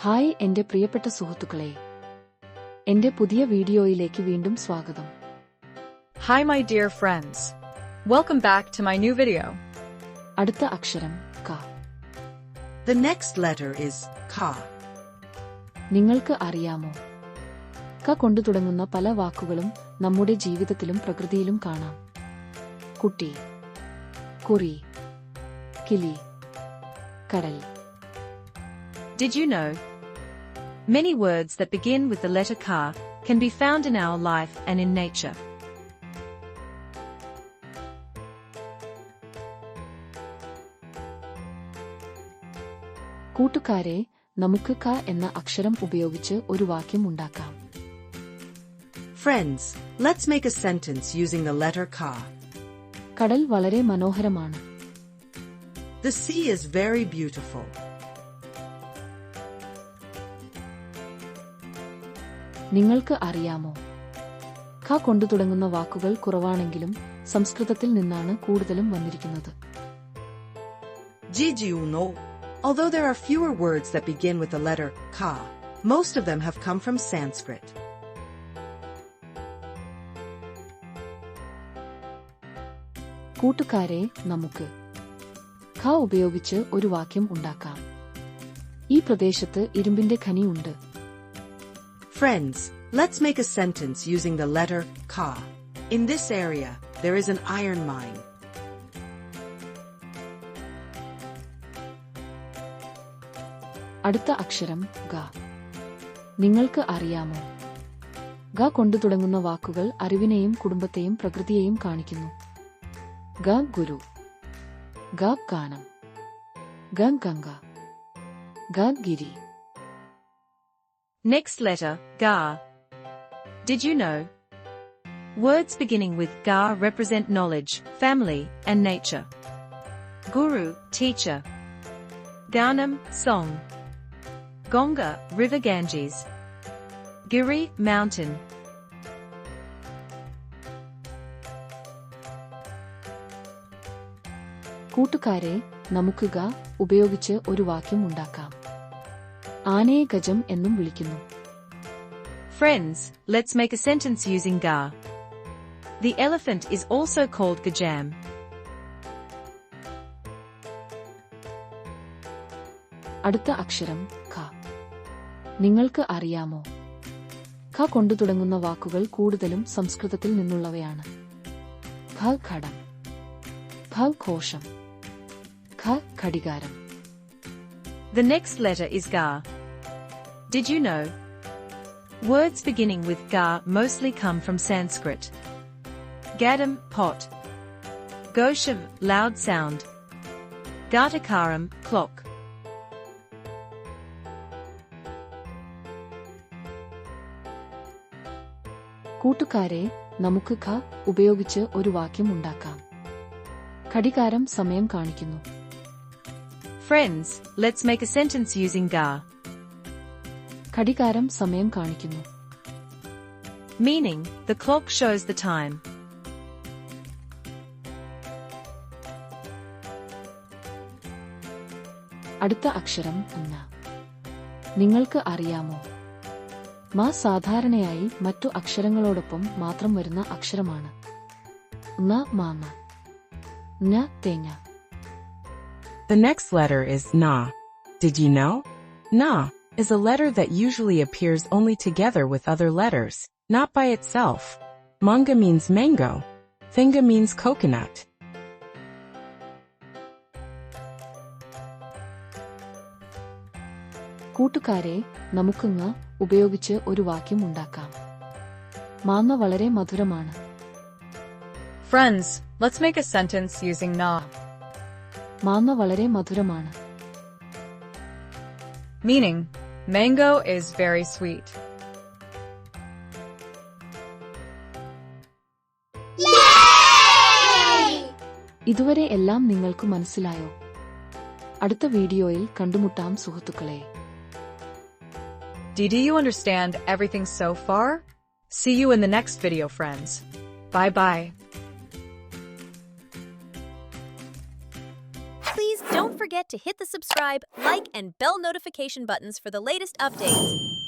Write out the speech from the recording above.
Hi എന്റെ പ്രിയപ്പെട്ട സുഹൃത്തുക്കളെ, എന്റെ പുതിയ വീഡിയോയിലേക്ക് വീണ്ടും സ്വാഗതം. Hi my dear friends. Welcome back to my new video. അടുത്ത അക്ഷരം ക. The next letter is ka. നിങ്ങൾക്ക് അറിയാമോ, ക കൊണ്ടു തുടങ്ങുന്ന പല വാക്കുകളും നമ്മുടെ ജീവിതത്തിലും പ്രകൃതിയിലും കാണാം. കുട്ടി, കുറി, കിളി, കടൽ. Did you know? Many words that begin with the letter ka can be found in our life and in nature. കൂട്ടുകാരെ, നമുക്ക് ക എന്ന അക്ഷരം ഉപയോഗിച്ച് ഒരു വാക്യം ഉണ്ടാക്കാം. Friends, let's make a sentence using the letter ka. കടൽ വളരെ മനോഹരമാണ്. The sea is very beautiful. നിങ്ങൾക്ക് അറിയാമോ, ഖ കൊണ്ടു തുടങ്ങുന്ന വാക്കുകൾ കുറവാണെങ്കിലും സംസ്കൃതത്തിൽ നിന്നാണ് കൂടുതലും വന്നിരിക്കുന്നത്. Did you know? Although there are fewer words that begin with the letter ka, most of them have come from Sanskrit. കൂട്ടുകാരെ, നമുക്ക് ഖ ഉപയോഗിച്ച് ഒരു വാക്യം ഉണ്ടാക്കാം. ഈ പ്രദേശത്ത് ഇരുമ്പിന്റെ ഖനി ഉണ്ട്. Friends, let's make a sentence using the letter ka. In this area, there is an iron mine. അടുത്ത അക്ഷരം ഗ. നിങ്ങൾക്ക് അറിയാമോ, ഗ കൊണ്ടു തുടങ്ങുന്ന വാക്കുകൾ അറിവിനെയും കുടുംബത്തെയും പ്രകൃതിയെയും കാണിക്കുന്നു. ഗ ഗുരു, ഗ ഗാനം, ഗ ഗംഗ, ഗ ഗിരി. Next letter, ga. Did you know? Words beginning with ga represent knowledge, family, and nature. Guru, teacher. Ganam, song. Gonga, river Ganges. Giri, mountain. കൂട്ടുകാരെ, നമുക്ക് ഗ ഉപയോഗിച്ച് ഒരു വാക്യം ഉണ്ടാക്കാം. ആനയെ ഗജം എന്നും വിളിക്കുന്നു. Friends, let's make a sentence using ga. The elephant is also called gajam. അടുത്ത അക്ഷരം ഖ. നിങ്ങൾക്ക് അറിയാമോ, ഖ കൊണ്ടു തുടങ്ങുന്ന വാക്കുകൾ കൂടുതലും സംസ്കൃതത്തിൽ നിന്നുള്ളവയാണ്. ഖ ഘടം, ഖ ഘോഷം, ഖ ഘടികാരം. The next letter is ga. Did you know? Words beginning with ga mostly come from Sanskrit. Gadam, pot. Goshav, loud sound. Gatakaram, clock. കൂട്ടുകാരെ, നമുക്ക് ഖ ഉപയോഗിച്ച് ഒരു വാക്യം ഉണ്ടാക്കാം. ഘടികാരം സമയം കാണിക്കുന്നു. Friends, let's make a sentence using ga. ഘടികാരം സമയം കാണിക്കുന്നു. Meaning, the clock shows the time. അടുത്ത അക്ഷരം ന. നിങ്ങൾക്ക് അറിയാമോ, മ സാധാരണയായി മറ്റു അക്ഷരങ്ങളോടൊപ്പം മാത്രം വരുന്ന അക്ഷരമാണ്. ന മാങ്ങ, ന തേങ്ങ. The next letter is na. Did you know? Na is a letter that usually appears only together with other letters, not by itself. Manga means mango. Thinga means coconut. കൂട്ടുകാരെ, നമുക്ക് ങ ഉപയോഗിച്ച് ഒരു വാക്യം ഉണ്ടാക്കാം. മാങ്ങ വളരെ മധുരമാണ്. Friends, let's make a sentence using na. മാങ്ങ വളരെ മധുരമാണ്. Meaning, mango is very sweet. ഇതുവരെ എല്ലാം നിങ്ങൾക്ക് മനസ്സിലായോ? അടുത്ത വീഡിയോയിൽ കണ്ടുമുട്ടാം സുഹൃത്തുക്കളെ. Did you understand everything so far? See you in the next video, friends. Bye bye. Please don't forget to hit the subscribe, like, and bell notification buttons for the latest updates.